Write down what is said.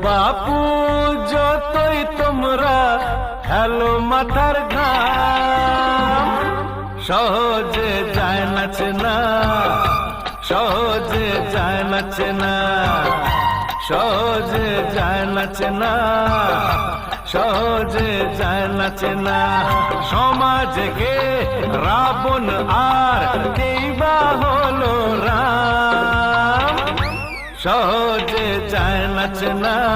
বাপু যতই তোমরা হেলো মাথার ঘাম, সহজে যায় নাচে না, সহজে যায় নাচে না, সহজে যায় নাচে না, সহজে যায় নাচে না। সমাজকে রাবণ আর কেই বা হলো রাম, সহজে যায় নাচে না।